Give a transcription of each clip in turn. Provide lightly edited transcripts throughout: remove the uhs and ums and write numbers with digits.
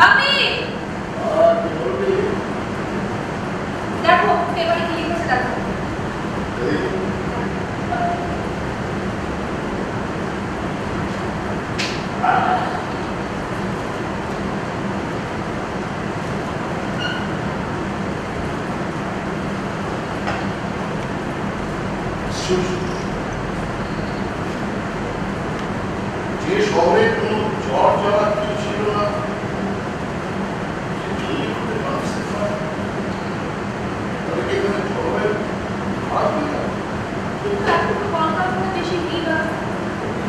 বাপি দেখো পেপারে কি লিখেছে দেখো। যে শহরে কোনো ঝড় জ্বালা কিছু ছিল না, এখানে জলবায়ু খারাপ হয়ে যাবে। কিন্তু এখন তো কলকাতা বেশি ভিড় আর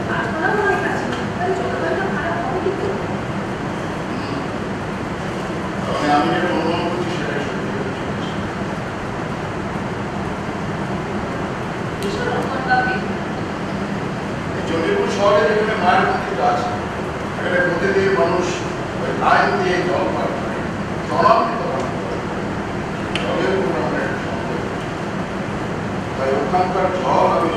গাছপালাও অনেক আছে, তাহলে জলবায়ুটা খারাপ হবে কি করে? মানে আমি যেটা অনুমান করছি সেটাই সত্যি। কিসের অনুমান বাপি? চণ্ডীপুর শহরে যেখানে মায়ের মন্দিরটা আছে, এখানে প্রতিদিন মানুষ ওই লাইন দিয়ে জল পান করে, জলামৃত পান করে। জলের উপর আমরা একটা সন্দেহ। তাই ওখানকার জল আমি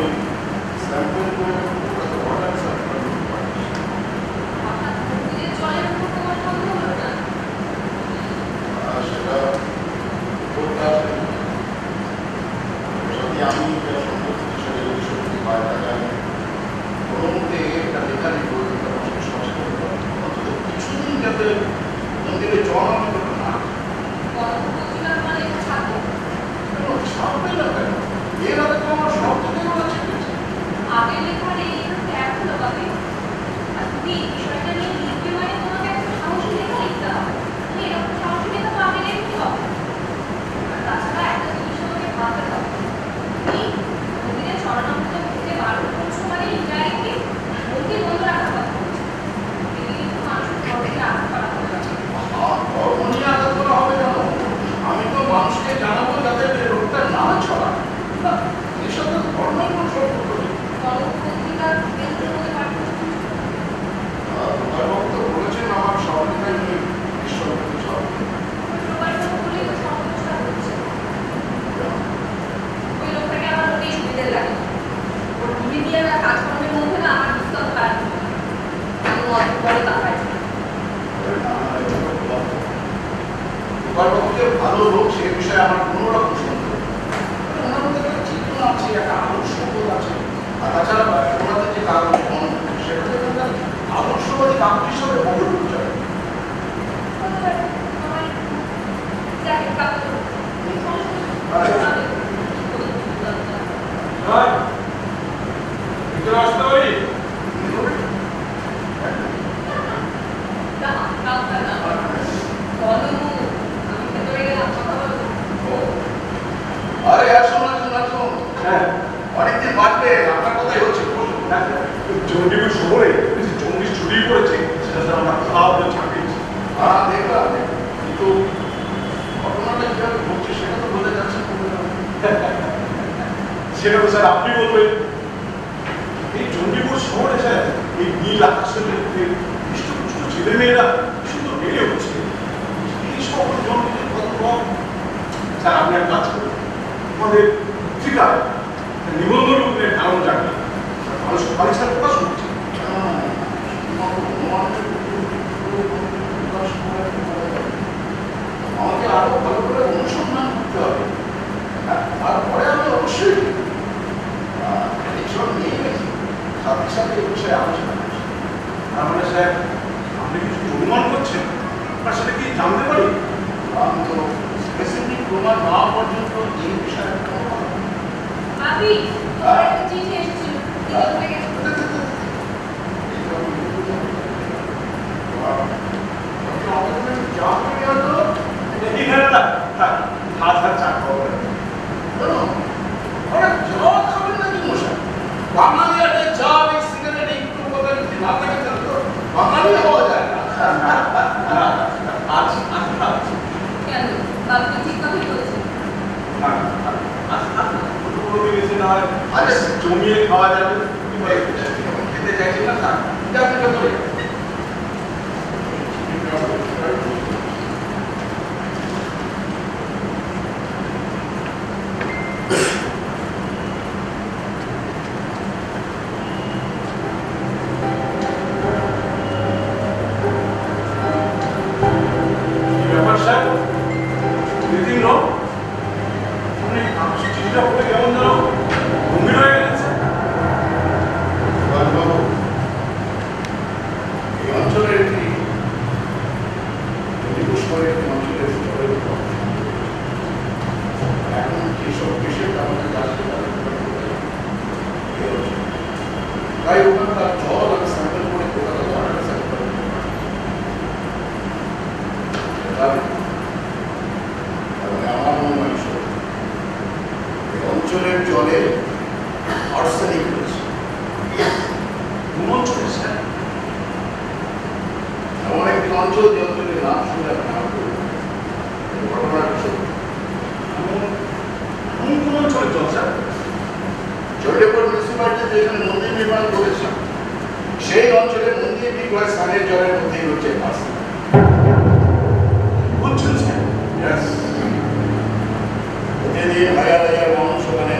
স্যাম্পল করে ওটাতে ওয়াটার সাপ্লাই করতে পারি। হঠাৎ মন্দিরের জলের উপর তোমার সন্দেহ হলো না? সেটা করতে আসে যদি আমি সন্দেহ করছি সেটা যদি সত্যি হয় তাহলে আমি কোনো মধ্যে এটা লেখালি করে দিতে পারবো, সচেতন করবো। অন্তত কিছুদিন যাতে মন্দিরে জল আমি করতে না পত্রিকার মানে ছাপো ছাপবে না কেন? এর আগে তো আমার সব থেকে ওরা ছেড়েছে। আগের লেখার এই লেখাতে এক হলো বাপি। আর তুমি এই বিষয়টা নিয়ে লিখবে মানে তোমাকে একটা সাহসী লেখা লিখতে হবে। তুমি এরকম সাহসী লেখা তো আগে লিখতে হবে। আর তাছাড়া একটা জিনিস তোমাকে ভাবতে হবে, তুমি মন্দিরে স্বর্ণামৃত ঘুরতে বারণ করছো মানে ইনডাইরেক্টলি মন্দির বন্ধ রাখার কথা বলছো। এদিকে কিন্তু মানুষের ধর্মকে আঘাত করা হবে না। ধর্ম নিয়ে আঘাত করা হবে কেন? আমি তো মানুষকে জানাবো যাতে রোগটা না ছড়ায়। এর সাথে ধর্মের কোনো সম্পর্ক নেই। পত্রিকার কেন্দ্রের মধ্যে পাঠ্য তোমার বক্তব্য বলেছেন আমার সর্বদাই ঈশ্বর প্রতি সর্বদা। সবার কথা বলেই তো সমস্যা হচ্ছে। ওই লোকটাকে আমার মোটেই সুবিধে লাগে। ওর মিডিয়ার কাজকর্মের মধ্যে না আমার ডিস্টার্ব খারাপ আমি অল্প পরে তাকাই। তোমার পক্ষে ভালো লোক সে বিষয়ে আমার কোনো রকম সন্দেহ নেই। ওনার মধ্যে একটা চেতনা আছে, একটা আদর্শবোধ আছে। আর তাছাড়া ওনাদের যে কাগজ সেটা থেকে একটা আদর্শবাদী কাগজ হিসাবে বহু যায়। আমার জ্যাকেট কাপড় ভিতরে আসতে পারি? আরে আসুন আসুন আসুন। অনেকদিন বাদে আপনার কথাই হচ্ছে। চণ্ডীপুর শহরে জঙ্গি ছড়িয়ে পড়েছে, সেটা আমরা খাওয়া ছাপিয়েছি। দেখলাম কিন্তু ঘটনাটা কিভাবে ঘটছে সেটা তো বোঝা যাচ্ছে সেটা তো স্যার আপনি বলবেন। এই চণ্ডীপুর শহরে স্যার এই নীল আকাশের মধ্যে হৃষ্টপুষ্ট ছেলেমেয়েরা সুন্দর বেড়ে উঠছে। এই শহর জন্মের কত কম। স্যার আপনি এক কাজ করুন, আমাদের পত্রিকায় নিবন্ধন রূপে ধারণ জানি মানুষ বাড়ির প্রকাশ করছে। আমাকে আরো ভালো করে অনুসন্ধান করতে হবে। তারপরে আমি অবশ্যই এইসব নিয়ে গেছি সাথে সাথে এই বিষয়ে আলোচনা করছি। তার মানে স্যার আপনি কিছু অনুমান করছেন, আর সেটা কি জানতে পারি? আমি তো স্পেসিফিক প্রমাণ না পর্যন্ত এই বিষয়ে কোনো কথা বলবো না। ভাবি তোমার একটা চিঠি এসেছিল, দিদি ভুলে গেছো। চা করে দেওয়া তো হাত হাত চা খাওয়া চা খাবেন নাকি মশাই? বাঙালি একটা চা সিগারেট একটু কথা যদি না থাকে তাহলে তো বাঙালি হওয়া যায় না। কেন বাবু ঠিক কথাই বলছে। জমিয়ে খাওয়া যাবে। খেতে চাইছি না থাক যাতে করে যাবে আমার অনুমান এই অঞ্চলের জলে আর্সেনিক রয়েছে। কোন অঞ্চলে স্যার? এমন একটি অঞ্চল যে অঞ্চলের নাম শুনে ঘটনার সত্যি। কোন কোন অঞ্চলের জল স্যার? চন্ডীপুর মিউনিসিপালিটি যেখানে মন্দির নির্মাণ করেছে সেই অঞ্চলে মন্দির বিক্রয় স্থানের জলের মধ্যেই হচ্ছে আর্সেনিক। বলছেন স্যার? প্রতিদিন হাজার হাজার মানুষ ওখানে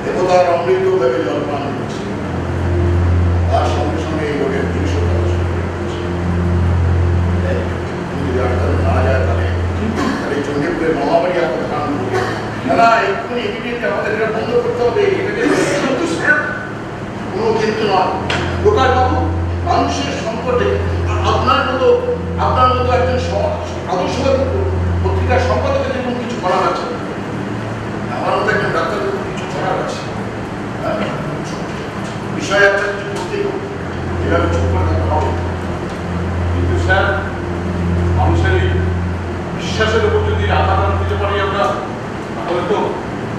দেবতার অমৃত ভেবে জল পান করছে। তার সঙ্গে সঙ্গে এই রোগের 300 যদি ডাক্তার না যায় তাহলে চন্ডীপুরের মহামারী আপনার ধারণ করবে না। এক্ষুনি ইমিডিয়েটলি আমাদের এটা বন্ধ করতে হবে। এটাকে কোনো কিন্তু নয়। প্রকাশ বাবু, মানুষের সংকটে আপনার মতো একজন আদর্শবাদী পত্রিকার সম্পাদকের যেমন কিছু করার আছে, আমার মতো একজন ডাক্তারের কিছু করার আছে। বিষয় একটা কিছু করতেই হবে, এভাবে চুপ করে থাকা হবে। কিন্তু স্যার, মানুষের এই বিশ্বাসের উপর যদি আঘাত দিতে পারি আমরা, তাহলে তো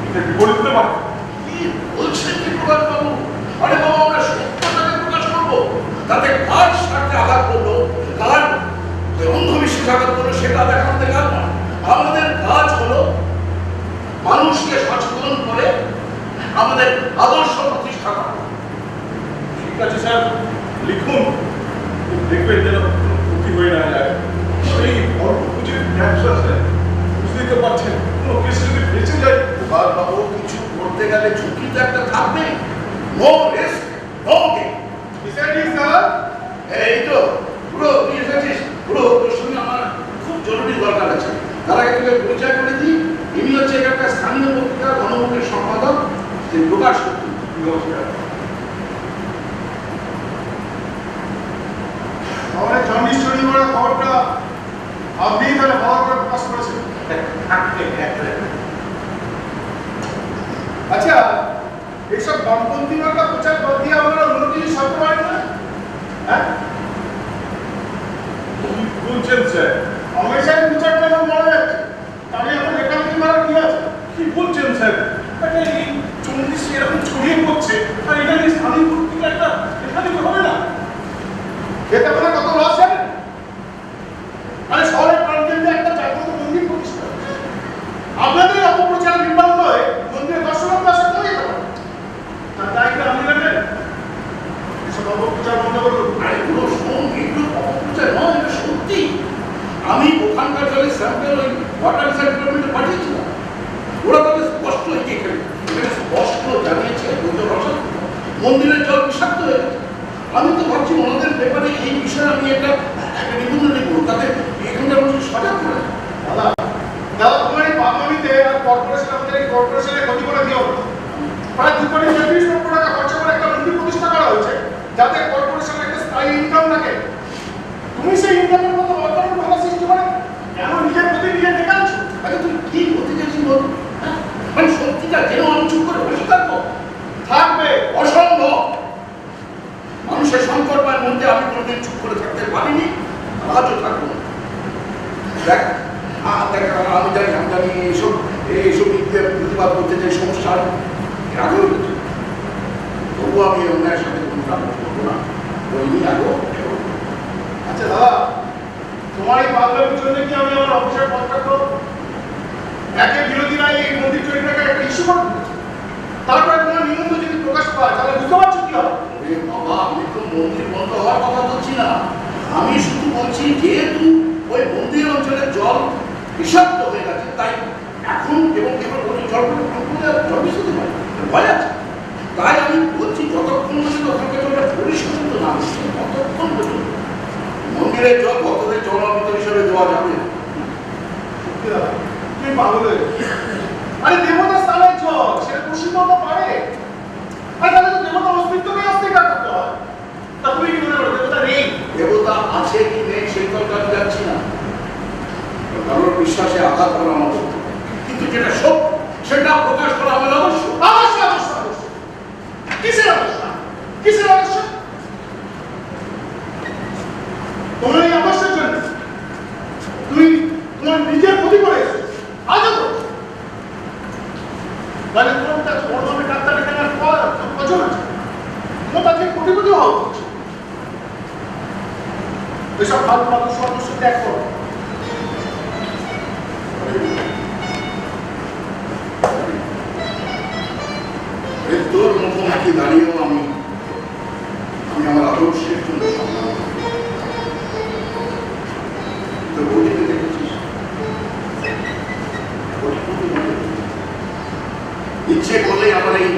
এটা বিপরীত হতে পারে। কি বলছেন কি প্রকাশ বাবু? আরে বাবু, আমরা সত্যটাকে প্রকাশ করবো, তাতে কার স্বার্থে আঘাত করলো, কার অন্ধবিশ্বাস আঘাত করলো সেটা দেখাতে কাজ নয়। আমাদের কাজ হলো মানুষকে সচেতন করে আমাদের আদর্শ প্রতিষ্ঠা করা। ঠিক আছে স্যার, লিখুন, দেখবেন যেন কোনো ক্ষতি হয়ে না যায়। এই অল্প পুঁজির ব্যবসা স্যার, বুঝতেই তো পারছেন, কোনো কেসে যদি বেঁচে যায়। প্রকাশ বাবু, কিছু করতে গেলে ঝুঁকি তো একটা থাকবে। No risk no gain. এই তো পুরো তুই এসেছিস, পুরো তোর সঙ্গে আমার খুব জরুরি দরকার আছে। তার আগে তোকে পরিচয় করে দিই, ইনি হচ্ছে একটা স্থানীয় পত্রিকা গণমুখের সম্পাদক শ্রী প্রকাশ কর্তৃক। নমস্কার। আমাদের জন্ডিস চুরি করার খবরটা আপনিই তাহলে ভালো করে প্রকাশ করেছেন। আচ্ছা, এইসব বামপন্থী মার্কা প্রচার দিয়ে আপনারা উন্নতি সারতে পারেন না? হ্যাঁ, কি বলছেন স্যার? অমেশাই প্রচারটা যখন বলা যাচ্ছে, তাহলে এখন লেখালেখি করার কি আছে? কি বলছেন স্যার? এটা এই জন্ডিস এরকম ছড়িয়ে পড়ছে, আর এটা নিয়ে স্থানীয় পত্রিকা একটা লেখালেখি হবে না? খেতে পারে কত লস জানেন? আরে শহরের প্রাণকেন্দ্রে একটা জাগ্রত মন্দির প্রতিষ্ঠা, আপনাদের অপপ্রচারে বিভ্রান্ত হয়ে মন্দিরের দর্শনার্থী আসা কমে যেতে পারে। তার দায়িত্ব আপনি নেবেন। এসব অপপ্রচার বন্ধ করুন। আরে পুরো এগুলো অপপ্রচার নয়, এটা সত্যি। আমি ওখানকার জলের স্যাম্পেল ওই ওয়াটার রিসার্চ ডিপার্টমেন্টে পাঠিয়েছিলাম। ওরা তাদের স্পষ্ট এখানে স্পষ্ট জানিয়েছে মন্দিরের জল বিষাক্ত হয়ে গেছে। আমি তো ভাবছি ওনাদের পেপারে এই বিষয়ে আমি একটা নিবন্ধন লিখবো, তাতে এখানকার মানুষ সজাগ করে। দাদা, তোমার এই বাঙালিতে আর কর্পোরেশন, আমাদের এই কর্পোরেশনের ক্ষতি করে দিও না। প্রায় 2 কোটি 35 লক্ষ টাকা খরচা করে একটা মন্দির প্রতিষ্ঠা করা হয়েছে, যাতে কর্পোরেশনের একটা স্থায়ী ইনকাম থাকে। তুমি সেই ইনকামের মতো বর্তমান ভালো সৃষ্টি করে কেন নিজের প্রতি নিজে ডেকে আনছো? আচ্ছা, তুই কি বলতে চাইছিস বল? মানে সত্যিটা যেন আমি চুপ করে বসে থাকবো? থাকবে। অসম্ভব। মানুষের সংকটময় মধ্যে আমি কোনোদিন চুপ করে থাকতে পারিনি, আজও থাকবো না। দেখ, আমি জানি এইসব প্রতিবাদ করতে যে সমস্যা আগেও হচ্ছে, তবুও আমি অন্যায়ের সাথে কোনো কাজ করবো না, বলিনি আগেও। আচ্ছা দাদা, তোমার এই পাগলামির জন্য কি আমি আমার অফিসের কন্ট্রাক্ট একে বিরোধীরা এই মন্দির চরিত্রকে একটা ইস্যু করে দিয়েছে, তারপরে তোমার নিবন্ধ যদি প্রকাশ পায় তাহলে বুঝতে পারছো কি হবে? বাবা, আমি তো মন্দির বন্ধ হওয়ার কথা বলছি না। আমি শুধু বলছি, যেহেতু ওই মন্দির অঞ্চলের জল বিষাক্ত হয়ে গেছে, তাই এখন এবং কেবল জল বিশুদ্ধ নয়, ভয় আছে। তাই আমি বলছি, যতক্ষণ পর্যন্ত ওখানকার জলটা পরিশোধিত না হচ্ছে, ততক্ষণ পর্যন্ত মন্দিরের জল ভক্তদের জলামৃত হিসেবে দেওয়া যাবে না। সত্যি দাদা, তুমি পাগল হয়ে গেছো। আরে দেবতার স্থানের জল, সেটা দূষিত হতে পারে। আর তাহলে তো দেবতার অস্তিত্বকে অস্বীকার করতে হয়। তা তুমি কি মনে করো দেবতা নেই? দেবতা আছে কি নেই সেই তর্ক আমি যাচ্ছি না, কারোর বিশ্বাসে আঘাত করা আমার কর্তব্য। কিন্তু যেটা সত্য সেটা প্রকাশ করা আমার অবশ্য। অবশ্যই অবশ্যই অবশ্যই। কিসের অবশ্য? কিসের অবশ্য? তোমার এই অবশ্যের জন্য তুমি এসব ফালতু ফালতু সদস্য ত্যাগ করো। তোর মুখোমুখি দাঁড়িয়েও আমি আমার আদর্শের জন্য সংগ্রাম তোর বইটিতে দেখেছিস ইচ্ছে করলে আমার এই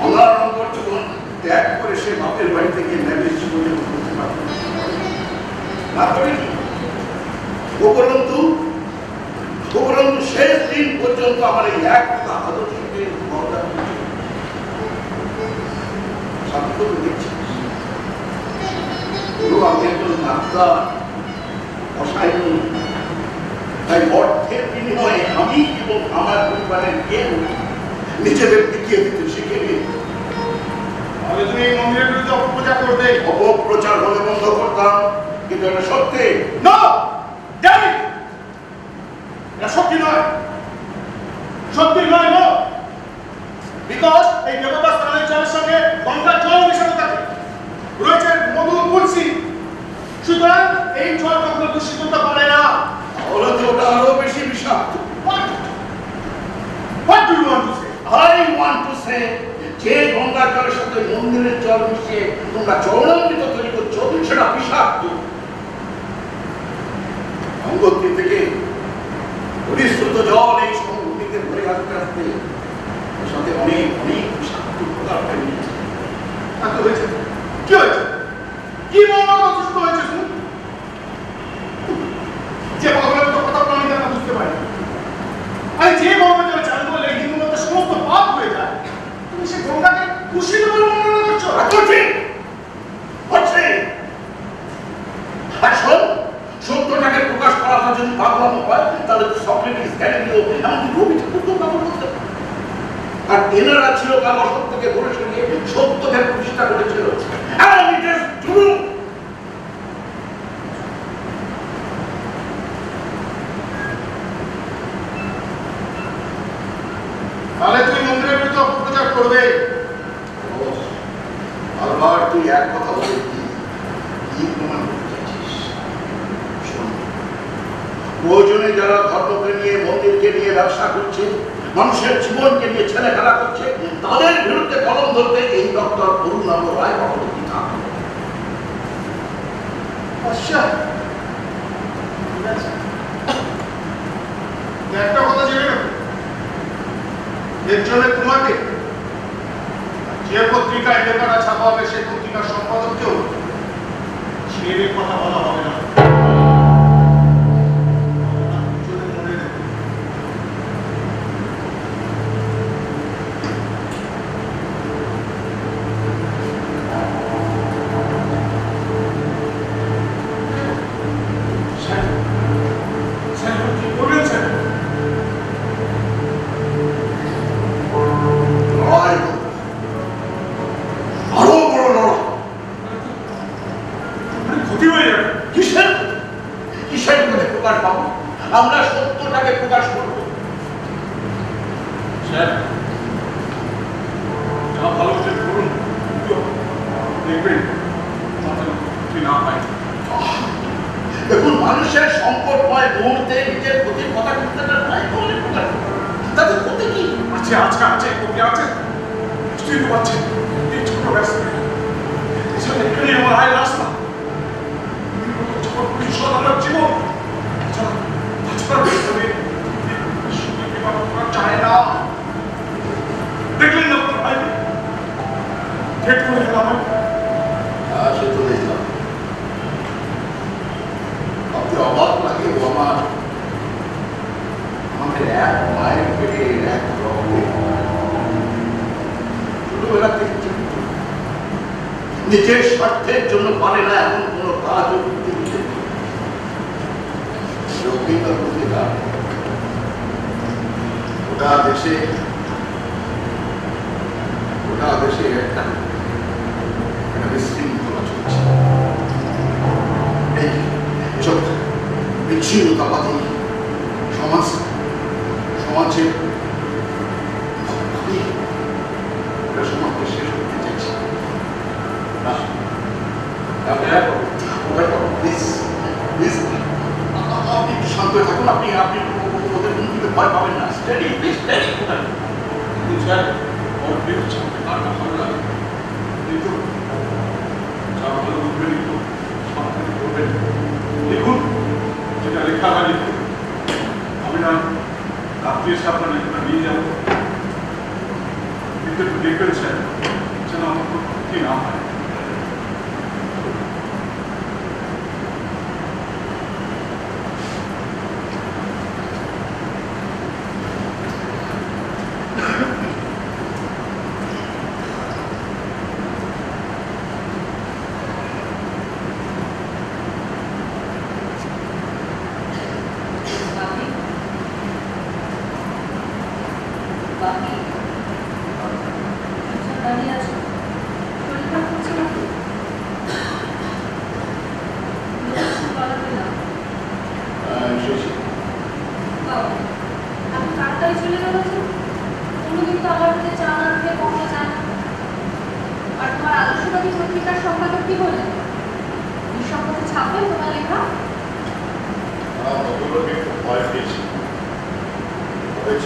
অনার নম্বর জীবন ত্যাগ করে সে বাপের বাড়িতে গিয়ে ন্যাবের জীবনে করতে পারবে না করেনি। উপরন্তু শেষ দিন পর্যন্ত আমার এই এক কথা আদর্শকে বর্ণনা দেখছিস আমি একজন ডাক্তার অসায়নী, তাই অর্থের বিনিময়ে আমি এবং আমার পরিবারের কেউ নিজেদের টিকিয়ে দিতে শিখে নিই। তাহলে তুমি এই মন্দিরের বিরুদ্ধে অপপ্রচার করতে? অপপ্রচার হলে বন্ধ করতাম, কিন্তু এটা সত্যি না। জানি এটা সত্যি নয়, সত্যি নয়। নো, বিকজ এই দেবতা স্নানের জলের সঙ্গে গঙ্গার জল মিশানো থাকে, রয়েছে মধু তুলসী, সুতরাং এই জল কখনো দূষিত হতে পারে না। তাহলে তো ওটা আরো বেশি বিষাক্ত। What do you want to say? I want to say যে গঙ্গার জলের সাথে মন্দিরের জল মিশিয়ে তোমরা চরণামৃত তৈরি করছো সেটা বিষাক্ত। গঙ্গোত্রী থেকে পরিশ্রুত জল এই সমভূমিতে ভরে আসতে আসতে এর সাথে অনেক অনেক বিষাক্ত পদার্থ মিশছে। তো হয়েছে কি হয়েছে? কি মর্মান্তিক অসুস্থ হয়েছে শুনুন। যে ভগবানের কথা আমি জানা বুঝতে পারি, আর যে ভগবানের চান করলে হিন্দু মধ্যে সমস্ত পাপ হয়ে যায়, তুমি সে গঙ্গাকে দূষিত বলে বর্ণনা করছো? হচ্ছে আসল সত্যটাকে প্রকাশ করার যদি পাগলাম হয় তাহলে তো সক্রেটিস, গ্যালিলিও এমনকি রবি ঠাকুরকেও ব্যবহার করতে পারে। আর এনারা ছিল কাল অসত্যকে ঘুরে সরিয়ে সত্যকে প্রতিষ্ঠা করেছিল। And it is true. তাহলে তুমি মন্দিরের বিরুদ্ধে অপপ্রচার করবে? আবার তুই এক কথা বলে কি প্রমাণ করতে চাইছিস? শোন, প্রয়োজনে যারা ধর্মকে নিয়ে মন্দিরকে নিয়ে ব্যবসা করছে, মানুষের জীবনকে নিয়ে ছেলে খেলা করছে, তাদের বিরুদ্ধে কলম ধরতে এই ডক্টর অরুণাভ রায় কখনো কি থাকবে? আচ্ছা, একটা কথা জেনে নেব, এর জন্য তোমাকে যে পত্রিকায় লেখাটা ছাপা হবে সেই পত্রিকার সম্পাদককেও ছেড়ে কথা বলা হবে না। আমরা সত্যটাকে প্রকাশ করব। স্যার, যা ভালো হচ্ছে করুন, দেখবেন না পাই। দেখুন, মানুষের সংকটময় মুহূর্তে নিজের ক্ষতির কথা কিন্তু নাই বলে প্রকাশ করবে, তাতে ক্ষতি কি? আছে আছে আছে ক্ষতি আছে, বুঝতেই তো পারছেন এই ছোট ব্যস্ত এছাড়া এখানে আমার আয় রাস্তা, সাধারণ জীবন চায় না। দেখলেন না ভাই, ঠিক করে গেলাম। সে তো দেখলাম, আপনি অবাক লাগে ও আমাদের এক মায়ের পেটে এক রক্ত, ছোটবেলা থেকে নিজের স্বার্থের জন্য পারে না এমন কোন কাজ ওটা দেশে একটা বিশৃঙ্খলা চলছে। এই বিচ্ছিন্নতাবাদী সমাজের সমাজকে শেষ করতে চাইছে। প্লিজ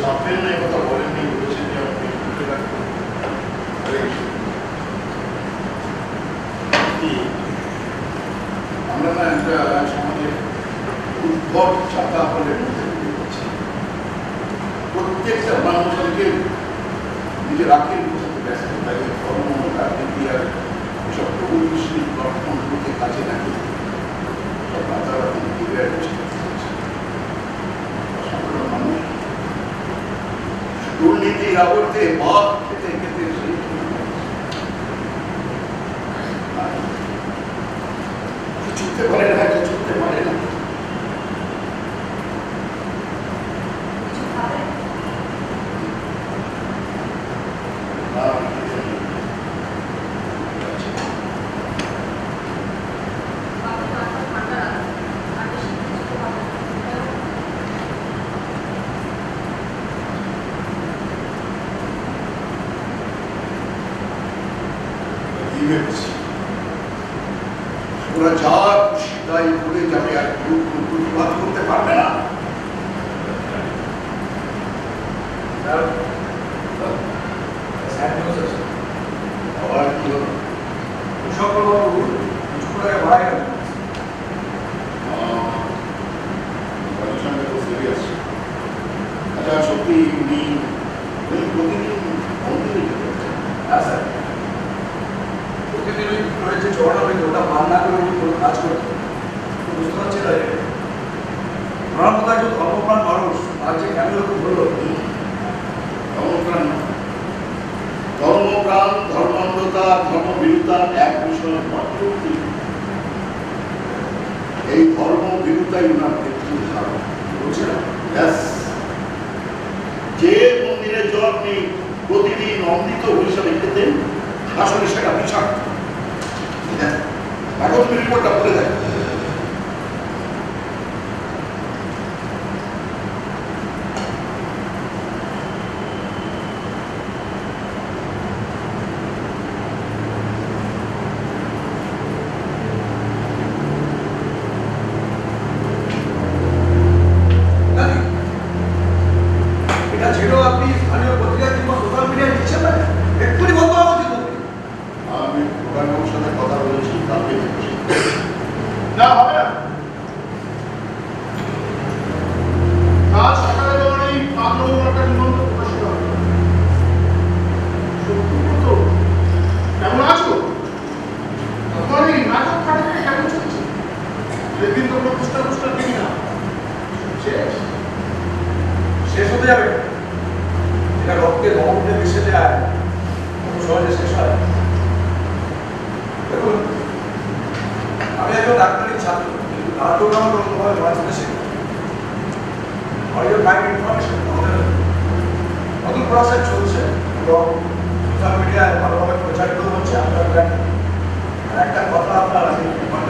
ছাপেন না, কথা বলেননি, বলেছেন যে আপনি তুলে রাখবেন। আমরা না একটা সমাজের উদ্ভট চাকা বলে মধ্যে ঢুকে গেছি। প্রত্যেকটা মানুষ আজকে নিজের আখের বোঝাতে ব্যস্ত থাকে, ধর্ম রাজনীতি আর সব প্রভুদৃষ্টির গঠন করতে কাজে নাকি সব রাতারাতি দিদিরা চেষ্টা করছে। সাধারণ মানুষ দুর্নীতির আবর্তে বাদ খেতে খেতে সেই ছুটতে পারে না, ছুটতে পারে না। কিছু খাবেন? আপনি মাথা ঠান্ডা রাখবেন, আর বেশি কিছু খাবেন না। কি ভেবেছি ওরা যা খুশি তাই করে যাবে, আর কেউ কোনো প্রতিবাদ করতে পারবে না। আবার কি হলো? সঙ্গে তো সিরিয়াস। আচ্ছা, সত্যি উনি প্রতিদিন মন্দিরে যেতে হচ্ছে? হ্যাঁ স্যার, প্রতিদিন ওই যে চড়ানো হইতো ওটা মান না করে উনি কোনো কাজ করতেন। বুঝতে পারছি না যে ওনার মতো একজন ধর্মপ্রাণ মানুষ আর যে কেন এরকম হলো। ধর্মপ্রাণ ধর্মপ্রাণ ধর্মান্ধতা ধর্মবিরুদ্ধা এক বিষয় মাত্র কি? এই ধর্মবিরুদ্ধাই ওনার ব্যক্তির ধারণা বুঝছে না? যে মন্দিরের জল আপনি প্রতিদিন অমৃত হিসাবে খেতেন, আসলে সেটা বিষাক্ত। দেখো তুমি রিপোর্টটা বলে দেখো। জানি এটা ছিল আপনি স্থানীয় পত্রিকা কিংবা সোশ্যাল মিডিয়ায় দিচ্ছেন না, এক্ষুনি বন্ধ হওয়া উচিত। আমি প্রধানবাবুর সাথে কথা বলেছি, কালকে না হবে না। কাল সকালে যখন এই পাগল একটা নিবন্ধ প্রকাশিত হবে, সত্যব্রত কেমন আছো? তোমার এই নাটক ফাটক কেমন চলছে? সেদিন তো কোনো পুস্টার পুস্টার দিই না, শেষ শেষ হতে যাবে। এটা রক্তে ধমকে মিশে যায়, খুব সহজে শেষ হয়। দেখুন, আমি একজন ডাক্তারি ছাত্র, কিন্তু নাটক আমার কোনোভাবে বাঁচতে শিখি। ইনফরমেশন আমাদের নতুন প্রসেস চলছে এবং সোশ্যাল মিডিয়ায় ভালোভাবে প্রচারিত হচ্ছে, আপনারা জানেন। আর একটা কথা আপনার আমি দেখুন,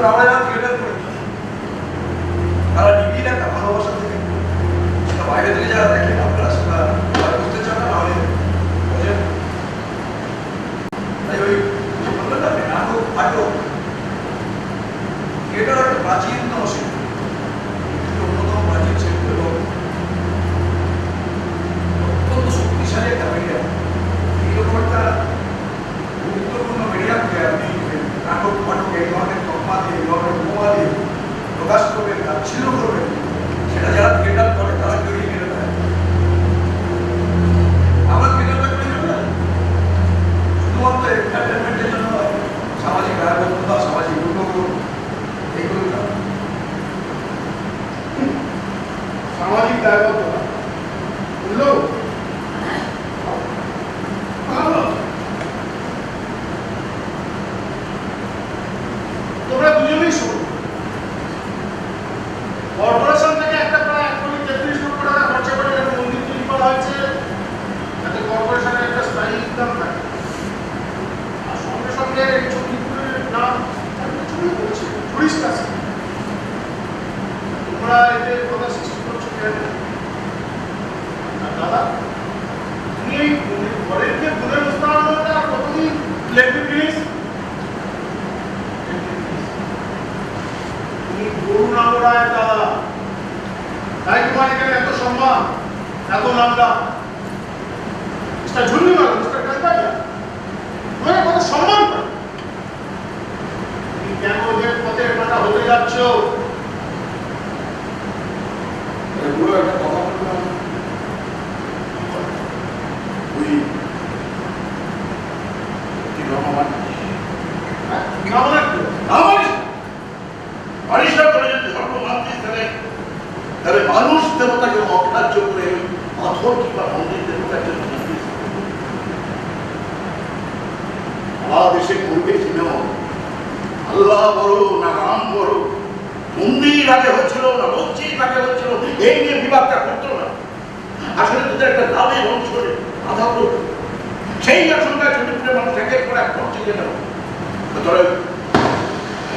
আমরা যারা থিয়েটার করি তারা নিবিড় একটা ভালোবাসা থেকে সেটা বাইরে থেকে যারা দেখেন আপনারা সেটা বুঝতে চান না, নাহলে বোঝেন। তাই ওই বললেন না নাটক ফাটক, থিয়েটার একটা প্রাচীনতম শিল্প, অন্যতম প্রাচীন শিল্প এবং অত্যন্ত শক্তিশালী একটা মিডিয়া। এইরকম একটা গুরুত্বপূর্ণ মিডিয়াকে আপনি নাটক ফাটক এই ধরনের তকমা দিয়ে, এই ধরনের উপমা দিয়ে প্রকাশ করবেন, তাচ্ছিল্য করবেন, সেটা যারা থিয়েটার করে তারা জড়িয়ে গেলে দেয়। আমরা থিয়েটারটা করি না শুধুমাত্র এন্টারটেনমেন্টের জন্য, সামাজিক দায়বদ্ধতা, সামাজিক উন্নয়ন, এইগুলো না। সামাজিক দায়বদ্ধতা বুঝলো? তোমরা দুজনেই শোনো, কর্পোরেশন থেকে একটা প্রায় 1,33 লক্ষ টাকা খরচা করে একটা মন্দির তৈরি করা হয়েছে, যাতে কর্পোরেশনের একটা স্থায়ী ইনকাম থাকে। আর সঙ্গে সঙ্গে এই চণ্ডীপুরের নাম ছড়িয়ে পড়ছে, টুরিস্ট আছে। তোমরা এদের কথা সৃষ্টি করছো কেন? আর দাদা, তুমি এই ঘরের যে পুনরুস্থাপনটা কতদিন লেখবে প্লিজ? তুমি গরু না ওড়ায় দাদা তাই তোমার এখানে এত সম্মান, এত নামডা। মিস্টার ঝুল্লিমাল, মিস্টার কালকাটা, তোমাকে কত সম্মান করে। তুমি কেন ওদের পথে কাটা হতে যাচ্ছ? পুরো একটা কথা বললাম, তুই কি ধর্ম মানিস? মানিস না করে যদি ধর্ম মানতিস তাহলে মানুষ দেবতাকে অগ্রাহ্য করে পাথর কিংবা মন্দির দেবতার জন্য আমার দেশে পূর্বে ছিল আল্লাহ বড় না রাম বড়, মন্দির আগে হচ্ছিল না মসজিদ আগে হচ্ছিল, এই নিয়ে বিবাদটা করতো না। আসলে তোদের একটা লাভের অংশ আধা করতো, সেই আশঙ্কায় চন্দ্রপুরের মানুষ একের পর এক পৌঁছে যেত। তোরা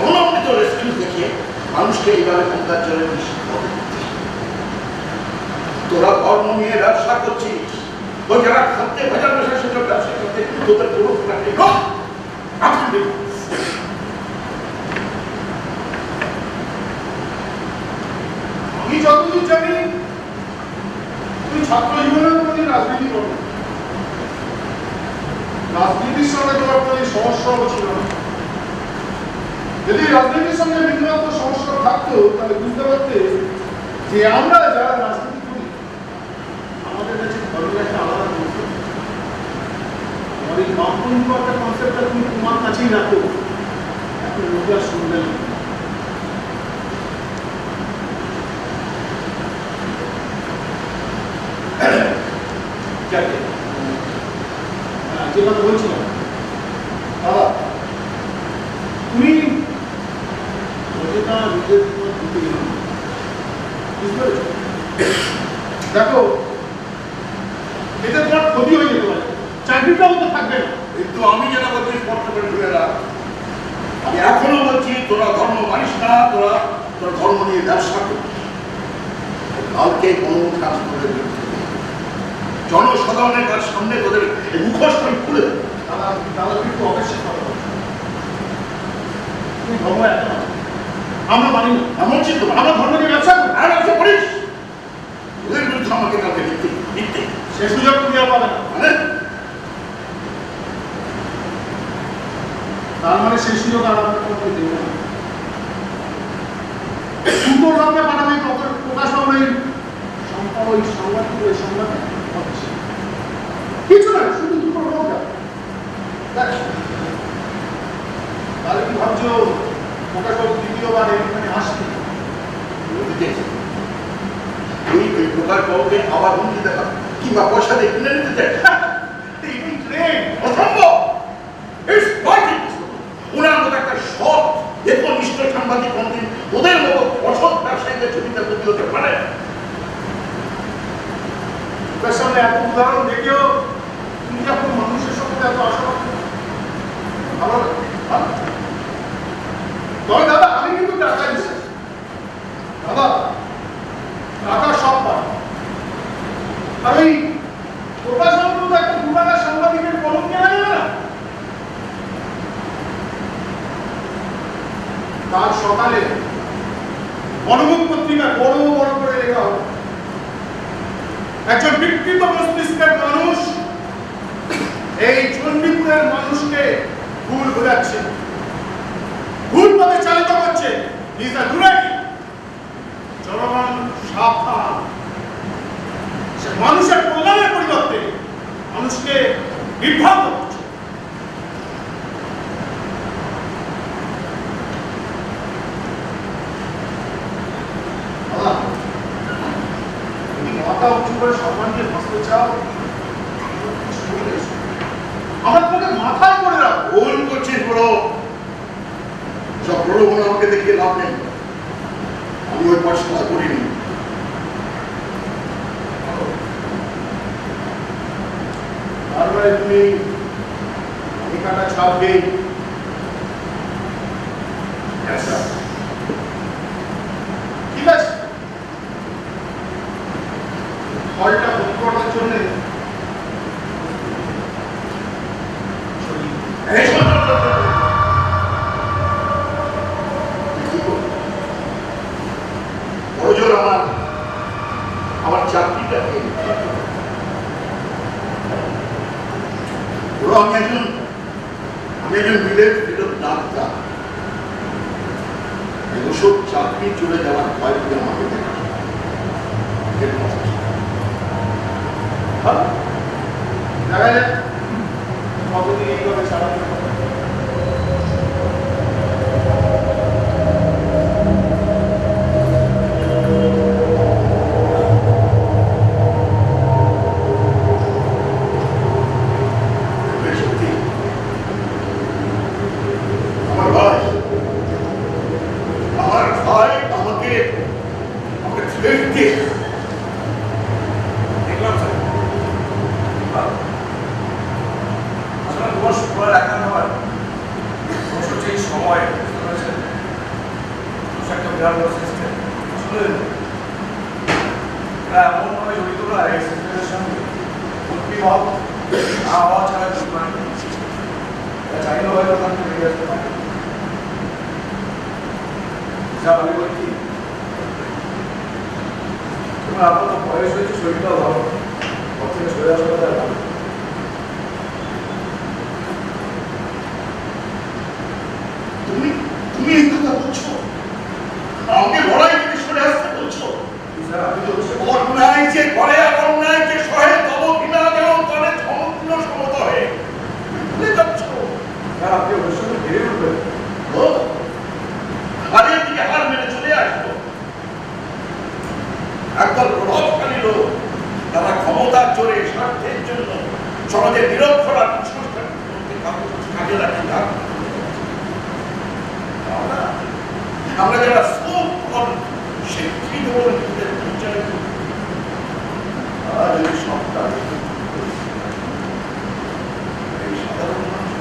অনবরত রেস্কিউ দেখিয়ে মানুষকে এইভাবে গঙ্গার জলে নিষিদ্ধ করে দিচ্ছিস। তোরা ধর্ম নিয়ে ব্যবসা করছিস, ওই যারা খাদ্যে ভেজাল মেশায় সেসব ব্যবসা করতে তোদের কোনো আমি যতদূর জানি তুমি ছাত্র জীবনের কোনোদিন রাজনীতি করো, রাজনীতির সঙ্গে তোমার কোনো সমস্যাও ছিল না। যদি রাজনীতির সঙ্গে বিন্দুমাত্র সমস্যা থাকতো তাহলে বুঝতে পারতে যে আমরা যারা রাজনীতি করি আমাদের কাছে ধর্মের একটা আলাদা কনসেপ্ট। আমার এই বামপন্থী একটা কনসেপ্টটা তুমি তোমার কাছেই রাখো, এখন লোকে আর শুনবে না। যে কথা বলছিলাম দাদা, তুমি নিজেটা নিজের দিতে গেলাম, বুঝতে পেরেছ? দেখো এতে তোমার ক্ষতি হয়ে যেতে পারে, চাকরিটাও তো থাকবে না। কিন্তু আমি যেটা বলছি স্পষ্ট করে শুনে রাখ, আমি এখনো বলছি তোরা ধর্ম মানিস না, তোরা ধর্ম নিয়ে ব্যবসা করিস। কালকে কোনো কাজ করে জনসাধারণের কাছ সামনে তোদের মুখোশটা খুলে দেবে। দাদা দাদা কিন্তু অবশ্যই কথা বলছো, তুমি ধর্ম একটা আমরা মানি না, এমন চিন্তা আমরা ধর্ম নিয়ে ব্যবসা করি, আর ব্যবসা করিস, ওদের বিরুদ্ধে আমাকে কালকে লিখতে সে সুযোগ তুমি আর পাবে না। তার মানে সেই সুযোগ আর আমাকে তোমাকে দেবো না। দুটো রঙে পাঠাবে প্রকাশ পাবে ওই সংবাদটি, ওই সংবাদ কিছু না, শুধু দুটো রঙ। তাহলে কি ভাবছো প্রকাশবাবু দ্বিতীয়বার এখানে আসবে? তুই ওই প্রকাশ বাবুকে আবার হুমকি দেখা কিংবা পয়সা দিয়ে কিনে নিতে চাই? অসম্ভব। ওনার মতো একটা সৎ একনিষ্ঠ সাংবাদিক মন্ত্রী ওদের মতো অসৎ ব্যবসায়ীদের ছবিটা প্রতি হতে পারে। তার সামনে এত উদাহরণ দেখেও তুমি যখন মানুষের সঙ্গে এত আশাবাদ ভালো লাগে। তবে দাদা আমি কিন্তু টাকা দিচ্ছি, দাদা টাকা সব পায়। আর ওই প্রকাশবাবু তো একটা পুরানা সাংবাদিকের কলম কেনা যাবে না। কাল সকালে গণমুখ পত্রিকা বড় বড় করে লেখা হবে, একজন বিকৃত মস্তিষ্কের মানুষ এই চণ্ডীপুরের মানুষকে ভুল বোঝাচ্ছে, ভুল পথে চালিত করছে। জনগণ সাবধান, মানুষের কল্যাণের পরিবর্তে মানুষকে বিভ্রান্ত করছে। মাথা উঁচু করে সম্মান দিয়ে বসতে চাও, আমরা তোমাকে মাথায় করে রাখবো। ভুল করছিস বড়, সব প্রলোভন আমাকে দেখিয়ে লাভ নেই। আমি ওই পড়াশোনা করিনি। তারপরে তুমি ঠিকানা ছাপবে, ঠিক আছে? ফলটা ভোগ করার জন্য ওজোর আমার আমি একজন বিলের ফেরত ডাক্তার। ওসব চাকরি চলে যাওয়ার ভয় করে আমাকে দেখা দেখা যায় কতদিন এইভাবে চালাতে হবে? সত্যি আমার ভাই আমাকে থ্রেট দিয়ে দেখলাম স্যার আসলে তোমার শুক্রবার রাখা হয় অবশ্য এই সময় একটা বিরাট বড় সিস্টেম আসলে এরা এমনভাবে জড়িত না এই সিস্টেমের সঙ্গে উদ্ভিদ না হওয়া ছাড়া কিছু নয়। এটা চাইলে হয়তো ওখান থেকে বেরিয়ে আসতে পারে। যা আমি বলছি তোমার আপনার তো বয়স হয়েছে, শরীরটাও ভালো, ওর থেকে সরে আসা কথা ভালো। তুমি তুমি এই কথা বলছো? আমাকে লড়াই থেকে সরে আসতে বলছো? স্যার আমি তো অন্যায় যে করে অন্যায় যে সহে তব বিনা যেমন করে সমগ্র সমত হয়ে ভুলে যাচ্ছ। স্যার আপনি ওর সঙ্গে বেড়ে উঠবেন। ও হারের দিকে হার মেরে চলে আসবো। একদল প্রভাবশালী লোক তারা ক্ষমতার জোরে স্বার্থের জন্য সমাজের নিরক্ষরা কুসংস্কার কাজে রাখি না। আমরা যারা শিক্ষিত আর এই সপ্তাহ এই সাধারণ মানুষ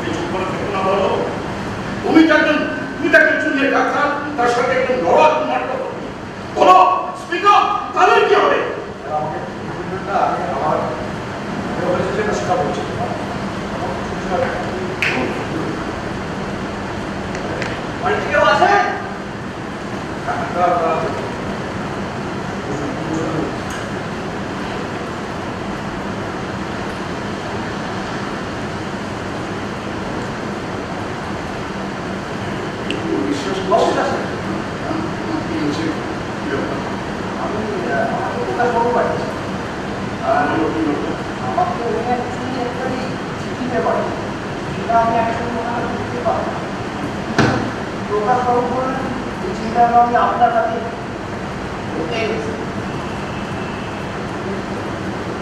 কিছু করে থেকো না বলো। তুমি তাকে চুনিয়ে ডাক্তার, তার সাথে একদম লড়া নাটক বলো স্পিক আপ, তাহলে কি হবে? আমাকে বলবেন না, আমি আমার বলেছি যে সেটা বলছি বাড়িতে কেউ আছেন? বিশ্বাস বসে আছেন? আমি আমাকে কোথায় খবর পাচ্ছি? আমাকে অ্যাকচুয়ালি একটা চিঠিতে পারি, সেটা আমি একসঙ্গে মনে হয় বুঝতে পারি। প্রকাশ বাবু বললেন এই চিঠিটা আমি আপনার কাছে এনেছি।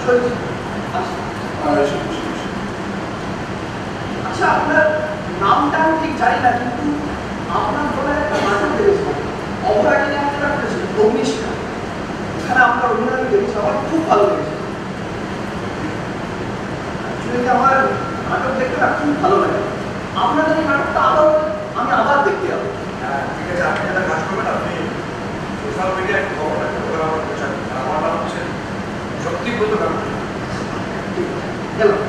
চলছি। আচ্ছা, আপনার নামটা আমি ঠিক জানি না, কিন্তু আপনার দলের একটা নাটক দেখেছিলাম, অপরাধী একটা অগ্নিষ্ঠা। এখানে আপনার অভিনয় দেখেছি, আমার খুব ভালো লেগেছে। অ্যাকচুয়ালি আমার নাটক দেখতে না খুব ভালো লাগে। আপনাদের এই নাটকটা আমি আবার দেখতে যাবো। হ্যাঁ ঠিক আছে, আপনি যেটা কাজ করবেন আপনি সোশ্যাল মিডিয়ায় খবরটা আমার প্রচার করবেন। আমার নাম হচ্ছে সত্যি বলতে পারবেন। গেলাম,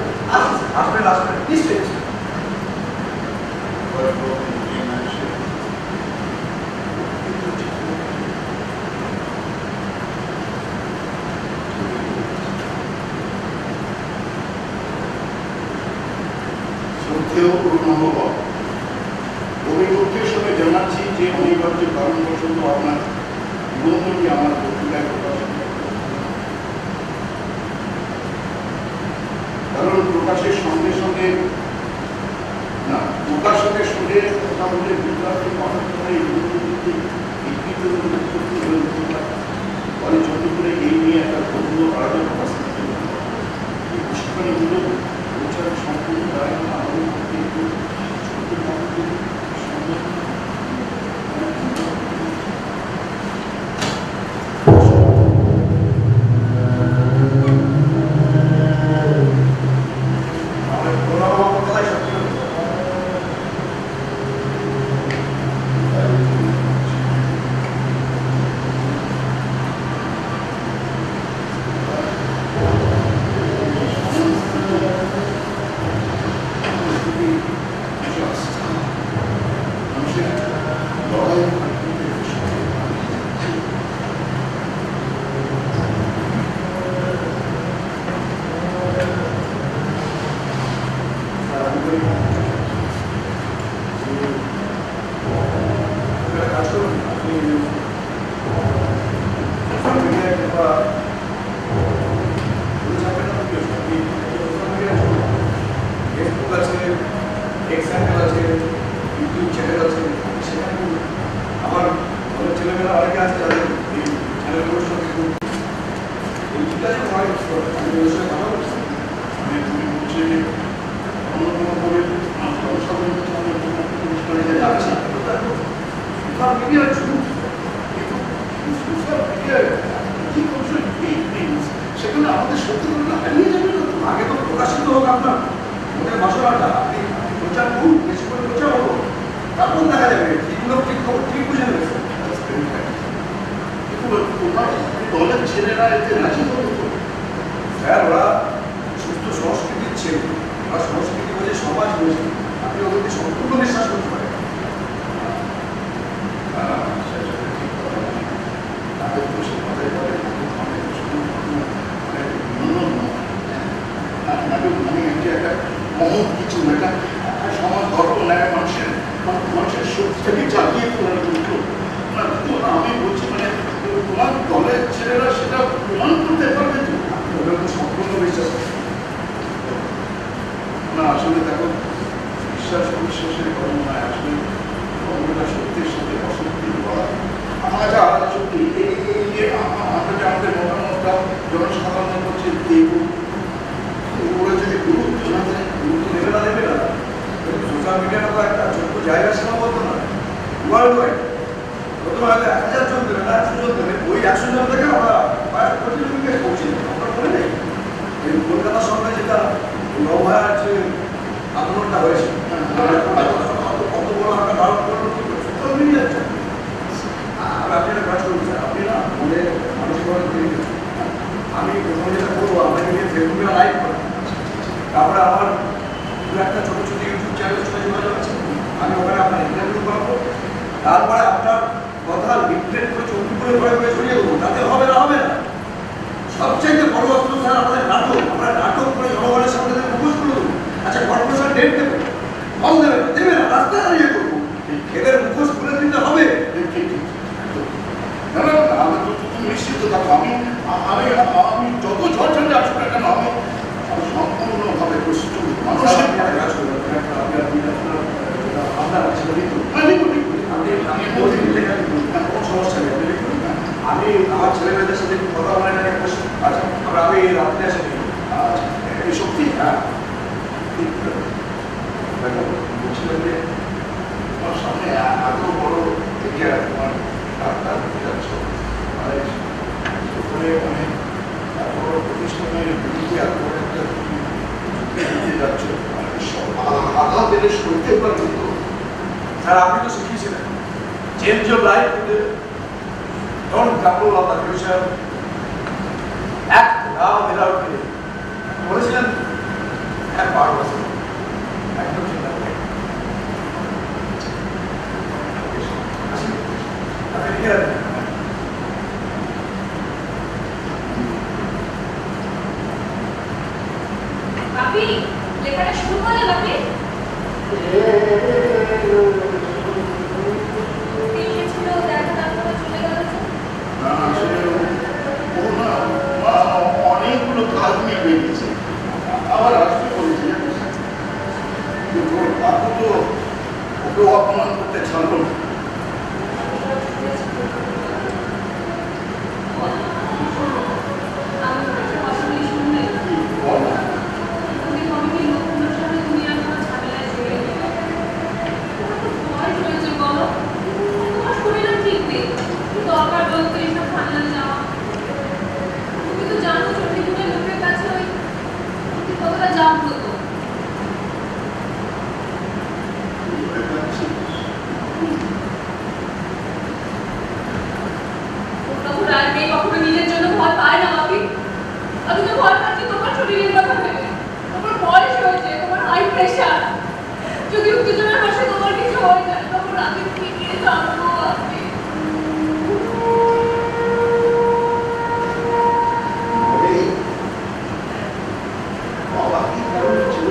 আসবেন আসবেন নিশ্চয়ই। অভিভূতির সঙ্গে জানাচ্ছি যে অনিবার্য কারণবশত আপনার নিবন্ধনটি আমার পত্রিকায় প্রকাশিত, কারণ প্রকাশের সঙ্গে সঙ্গে না প্রকাশকের সঙ্গে কথা বলে বিদ্যার্থী পাঠক করে এই নিবন্ধনটি বিকৃত উৎপত্তি হয়ে উঠতে পারে। ফলে ছোট করে এই নিয়ে একটা বন্ধু আলাদা প্রকাশ করতে হবে। এই প্রশিক্ষণগুলো প্রচার সম্পূর্ণ দায় না আমাদের পক্ষে একটু ছোট পাঠকদের আন্তরিক কাজ করুন। আপনি সোশ্যাল মিডিয়ায় কিংবা ফেসবুক আছে, এক্স হ্যান্ডেল আছে, ইউটিউব চ্যানেল আছে, সেখানে আমার অনেক ছেলেমেয়েরা অনেকে আছে যাদের এই চ্যানেলগুলোর সঙ্গে এই চিন্তাটা হয়। আমি ওর সঙ্গে কথা বলছি, মানে তুমি বলছে যে অন্য কোনো করে জনসাধারণ অনুষ্ঠানে যাচ্ছে সোশ্যাল মিডিয়ার যুগ, কিন্তু সোশ্যাল মিডিয়ায় কি করছো সেখানে আমাদের সত্যি করে হারিয়ে যাবে না তো। আগে তো প্রকাশিত হোক আপনার মনের বাসনাটা, আপনি প্রচার করুন, বেশি করে প্রচার হবো, তারপর দেখা যাবে ঠিকগুলো ঠিক খবর ঠিক বুঝে নেবে। কিন্তু তোমার দলের ছেলেরা এতে রাজি হতো তো। স্যার ওরা সুস্থ সংস্কৃতির ছেলে, ওরা সংস্কৃতি বোঝে, সমাজ বোঝে, আপনি ওদেরকে সম্পূর্ণ বিশ্বাস করতে পারেন। তাদের তো সে কথাই বলে মানে একটা মহৎ কিছু একটা সমাজ ধর্ম নেয় মানুষের শক্তিকে জাগিয়ে তোলার জন্য। আমি বলছি মানে তোমার দলের ছেলেরা সেটা প্রমাণ করতে পারবে তো। ওদের তো সম্পূর্ণ বিশ্বাস আছে। না আসলে দেখো, বিশ্বাস অবিশ্বাসের কথা নয়, আসলে ধর্মটা সত্যের সাথে অসত্যি বলা আমরা সত্যি এই যে আমরা যে আমাদের মতামতটা জনসাধারণের কাছে দেব, ওরা যদি গুরুত্ব না দেয়, গুরুত্ব দেবে না দেবে না, সোশ্যাল মিডিয়াটা তো একটা ছোট্ট জায়গা সীমাবদ্ধ না, ওয়ার্ল্ড ওয়াইড। প্রথমে হয়তো 1000 জন দেবে না 100 জন দেবে, ওই 100 জন থেকে আমরা প্রায় কোটি লোককে পৌঁছে দেবো। আমরা মনে নেই এই কলকাতার সঙ্গে যেটা নভায়ার যে আন্দোলনটা হয়েছে, কত বড় একটা ভারত করলো সোশ্যাল মিডিয়ার জন্য। আর আপনি একটা কাজ করুন স্যার, আপনি না মনে মানসিকভাবে তৈরি করছেন। আমি প্রথমে যেটা করবো, আপনাকে নিয়ে ফেসবুকে লাইভ করেন, তারপরে আমার দু একটা ছোটো ছোটো ইউটিউব চ্যানেলের সঙ্গে যোগাযোগ আছে, আমি ওখানে আপনার ইন্টারভিউ করবো, তারপরে আপনার কথা লিফলেট করে চৌকিপুরে ঘরে ঘরে ছড়িয়ে দেবো। তাতে হবে না, হবে না। সবচেয়ে বড় অস্ত্র স্যার আমাদের নাটক। আমরা নাটক করে জনগণের সামনে মুখোশ করে দেবো। আচ্ছা কর্পোরেশন ডেট দেবে, ফল দেবে না, দেবে না, রাস্তায় দাঁড়িয়ে করবো, এদের মুখোশ খুলে দিতে হবে। না না আমি তুমি নিশ্চিত থাকো, আমি যত ঝড়ঝাড়ে আসুক না কেন আমি সম্পূর্ণভাবে প্রস্তুত। মানুষের কাজ করবো আপনার কোনো সমস্যা নেই, আপনি লিখুন। আমি আমার ছেলেমেয়েদের সাথে একটু কথা বলে নেন একটা। আচ্ছা আমরা আমি রাত্রে আসি। আচ্ছা এই সত্যি হ্যাঁ বলছিলেন যে তোমার সামনে এত বড় এরিয়া তোমার ডাক্তার যাচ্ছ, মানে ওখানে মানে এত বড় প্রতিষ্ঠানের বিরুদ্ধে এত বড় একটা দিতে যাচ্ছ, মানে সব আধা দিনে সইতে পারবে তো। স্যার আপনি তো শিখিয়েছিলেন change of life don't gamble on the future, act now without feeling বলেছিলেন। হ্যাঁ পারবো একদম চিন্তা করি। আপনি লিখে রাখবেন। বাপি লেখাটা শুরু করলে বাপি? এসেছিল দেখা, তারপরে চলে গেল যে। না আসলে ও না অনেকগুলো কাজ নিয়ে বেরিয়েছে, আবার আসতে বলেছে জানিস। কিন্তু আপনি তো ওকেও অপমান করতে ছাড়বো না। আমি একটা কথা বলি শুনলে? বল না। তুমি কমিটি লোকগুলোর সামনে তুমি আর তোমার ঝামেলায় জড়িয়ে গেলে। তোমার তো বয়স হয়েছে বলো, তোমার শরীরও ঠিক নেই, কি দরকার বলতো এইসব ঝামেলায় যাওয়া? তুমি তো জানো চণ্ডীপুরের লোকের কাছে ওই কতটা জানতো তো। ওর রায় মেয়ে কখনো নিজের জন্য ভয় পায় না বাপি। আমি তো ভয় পাচ্ছি তোমার শরীরের কথা ভেবে। তোমার বয়স হয়েছে, তোমার হাই প্রেশার, যদি উত্তেজনার বসে তোমার কিছু হয়ে যায় তখন আমি কি নিয়ে জানবো আপনি? বাবা কি কারণে ছিল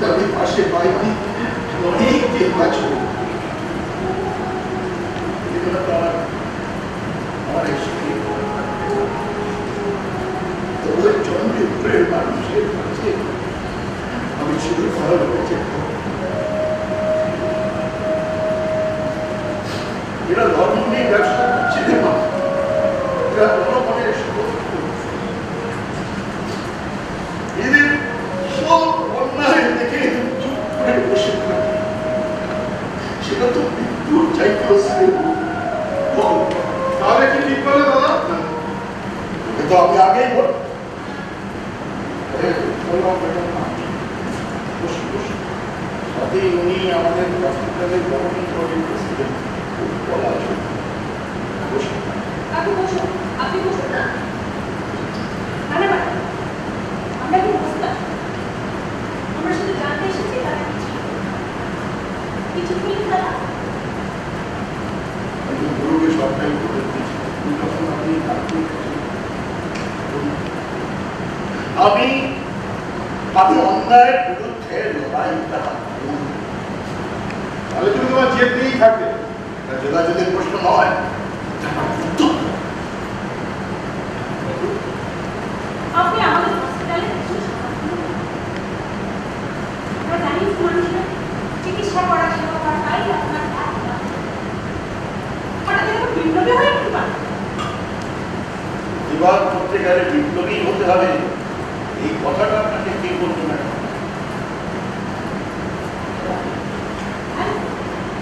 তাদের পাশে পাইনি অনেক দিন বছর অনেক সুখী তবে চন্দ্রের মানুষের কাছে আমি শুধু ভালো হয়েছে এরা ধর্ম নিয়ে ব্যবসা করছে না এরা জনগণের এদের সব অন্যায় দেখে চুপ করে বসে থাকে সেটা তো মৃত্যুর চাইতেও তাহলে কি ঠিক করলে দাদা? তো আমি আগেই বল সাথে উনি আমাদের হসপিটালের গভর্নমেন্ট বডির প্রেসিডেন্ট বলা আছে আপনি বসুন, আপনি বসুন না। না না ম্যাডাম, আমরা কি বুঝতাম? আমরা শুধু জানতে এসেছি তারা কিছু বলি তারা। আমি গুরুকে সবটাই বলে দিয়েছি আমি আমি অন্যায়ের বিরুদ্ধে লড়াইটা তাহলে তুমি তোমার জেদ নিয়েই থাকবে। যোগাযোগের প্রশ্ন নয় আপনি আমাদের হসপিটালে আমরা জানি মানুষের চিকিৎসা করা সেবা করা তাই আপনার হঠাৎ এরকম বিপ্লবী হয়ে উঠতে পারে। বিবাদ করতে গেলে বিপ্লবী হতে হবে এই কথাটা আপনাকে কে বলতে না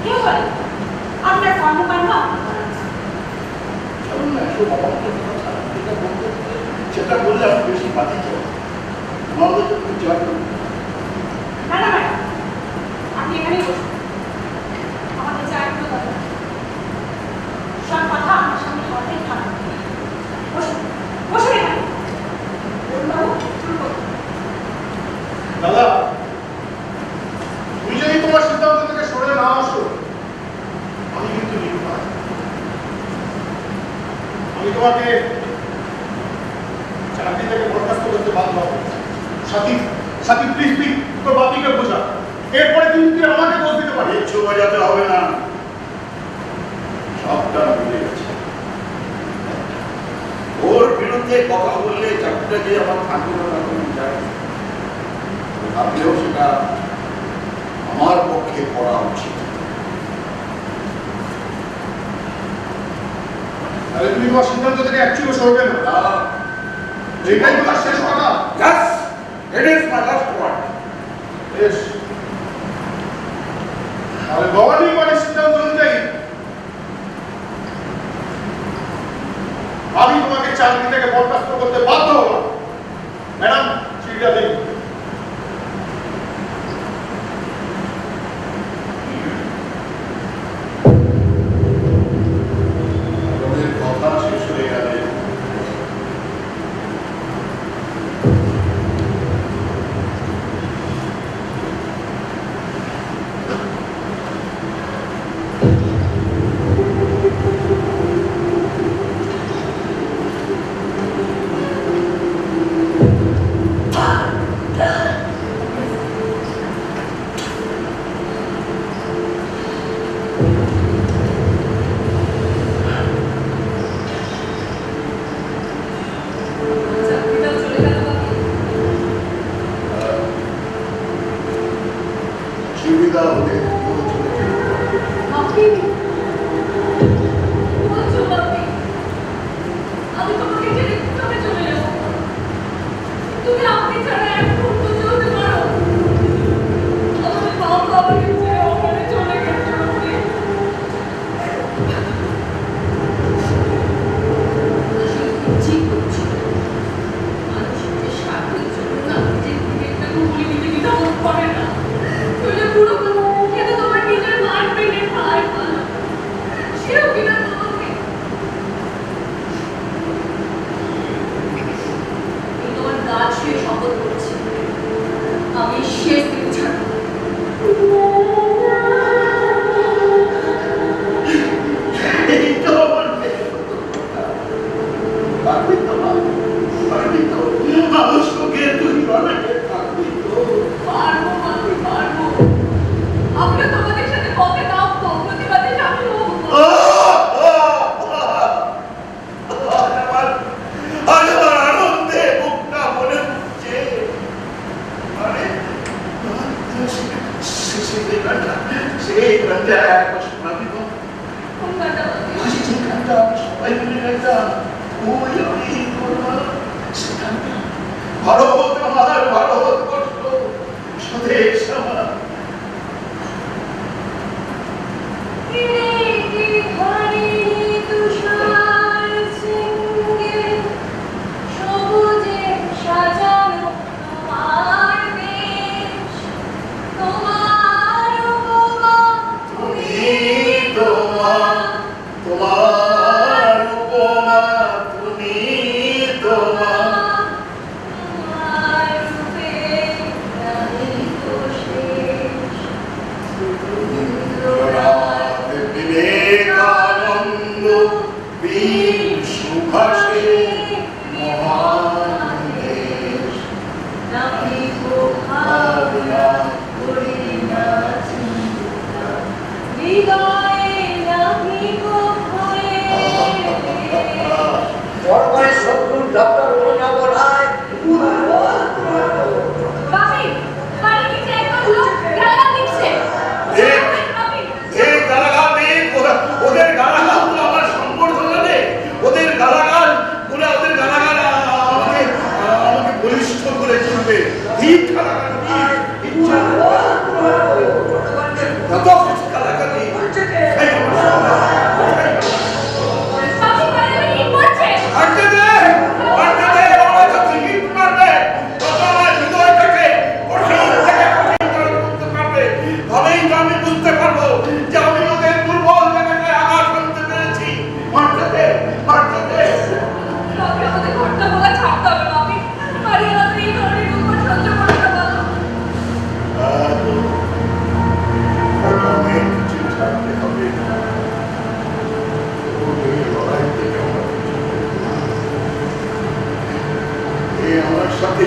কেউ বলে আপনার কর্মকাণ্ড ধরুন না এসব অবান্তর কথা সেটা বললে আমি বেশি বাতি চাই আমাদের তো খুব চাপ না না ম্যাডাম, আপনি এখানেই বসুন। আমাদের চায়ের কোনো কথা নেই। সব কথা আমার সামনে হওয়াটাই ভালো। বসুন, বসুন এখানে। অরুণবাবু, শুরু করুন। দাদা, তুমি যদি তোমার সিদ্ধান্ত থেকে সরে না আসো, আমি কিন্তু নির্ভয়। আমি তোমাকে চাকরি থেকে বরখাস্ত করতে বাধ্য হবো। সাথী, সাথী প্লিজ প্লিজ তোর বাপিকে বোঝা। এরপরে কিন্তু তুই আমাকে দোষ দিতে পারিস। কিচ্ছু বোঝাতে হবে না সবটা ভুলে গেছে ওর বিরুদ্ধে কথা বললে চাকরিটা যে আমার থাকবে না কোনো যায় ভাবলেও সেটা আমার পক্ষে করা উচিত তাহলে তুমি তোমার সিদ্ধান্ত থেকে একচুয়ালি সরবে না। এটাই তোমার শেষ কথা। Yes, it is my last word. বেশ, তাহলে গভর্নিং বডির সিদ্ধান্ত অনুযায়ী আমি তোমাকে চাকরি থেকে বরখাস্ত করতে বাধ্য হলাম। ম্যাডাম, চিঠিটা দিন। আমাদের কথা শেষ হয়ে গেলে চাকরিটাও চলে গেল বাকি। সুবিধা হলে চলে যেতে আপনি বলছো বাপি, আমি তোমাকে ছেড়ে কিভাবে চলে যাবো? তুমি আপনি ছাড়া এক মুহূর্ত চলতে পারো? আমাদের বাবা আমাকে ছেড়ে ওখানে চলে গেছে আপনি। ঠিক করছি। মানুষের স্বার্থের জন্য না নিজের দিকে একটা গুলি দিতে দ্বিধাবোধ করে না। নইলে পুরো খেতে তোমার নিজের মান ভেঙে খায় ভালো। সেও কিনা তোমাকে। আমি তোমার গা ছুঁয়ে শপথ করছি, আমি শেষ দিন ছাড়বো না। এই তো আমার পারবি তো পারবি তো মানুষকে তুই বানাতে পারবি তো পারবো বাপি, ভারত আমার, ভারতবর্ষ স্বদেশ আমার। তোমার উপমা তুমি তোমার বিবেকানন্দ বীর সুভাষে মহান দেশ ভাবনা বর্মায় শত্রুর ডক্টর অভিনব রায় ওদের গালাগাল তো আমার সম্বর্ধনা নেই, ওদের গালাগাল ওরা ওদের গালাগাল আমাকে বলিষ্ঠ করে তুলবে। ঠিক গালাগাল যত কিছু গালাগালি আমার সাথে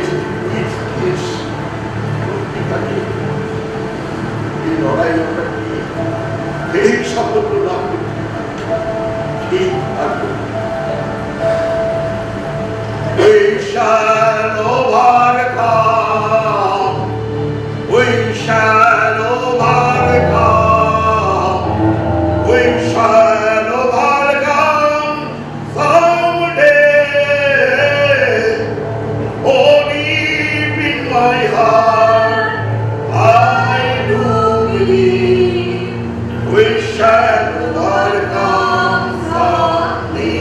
এই লড়াই এই শব্দ লাভ ঠিক থাকবে। We shall overcome. We shall overcome. We shall overcome someday. Oh, deep in my heart, I do believe we shall overcome someday.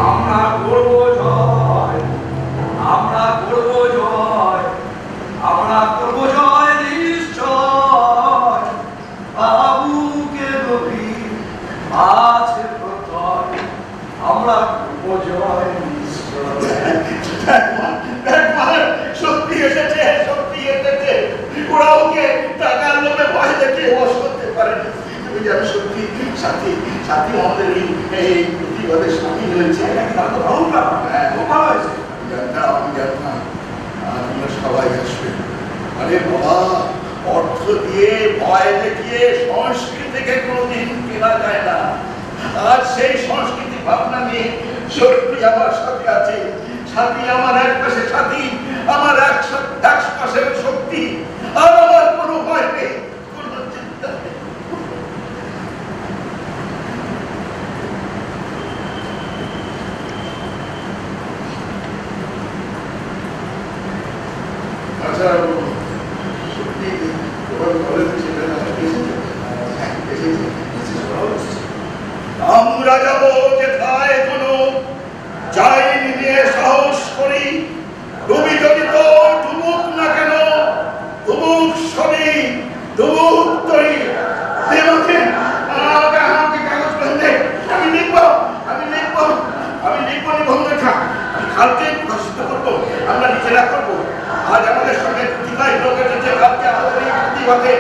আমরা করব জয়, আমরা করব জয়, আমরা করব জয় নিশ্চয়। বাবুকে গভীর আছে প্রত্যয়, আমরা করব জয় নিশ্চয়। সত্যি এসেছে, সত্যি এসেছে। ওরা ওকে টাকার লোভে ভয় দেখে বশ করতে পারেনি। তুমি জানো সত্যি সাথী সাথী আমাদের এই প্রতিবাদে সামিল হয়েছে। তারা তো ভালো ব্যাপার, খুব ভালো হয়েছে। আমি জানতাম তোমরা সবাই আসবে। আরে বাবা, অর্থ দিয়ে ভয় দেখিয়ে সংস্কৃতিকে কোনোদিন কেনা যায় না। আজ সেই সংস্কৃতি ভাবনা নিয়ে সত্যি আমার সাথে আছে। সাথী আমার এক পাশে সাথী, আমার এক পাশে শক্তি, আর আমার কোনো ভয় নেই, কোনো চিন্তা নেই। আচ্ছা, সত্যি তোমার কলেজে ছেলে আমরা যাবো যেথায় কোনো যাইনি নিয়ে সাহস করি। তুমি যদি তো ডুবুক না কেন, ডুবুক সবই, ডুবুক তরি। আমাকে কাগজ পেন, আমি লিখবো নিবন্ধটা। আমি কালকে প্রকাশিত করবো, আমরা নিজেরা করবো। আজ আমাদের সঙ্গে প্রতিভায় লোক এসেছে, কালকে আমাদের এই প্রতিভাতে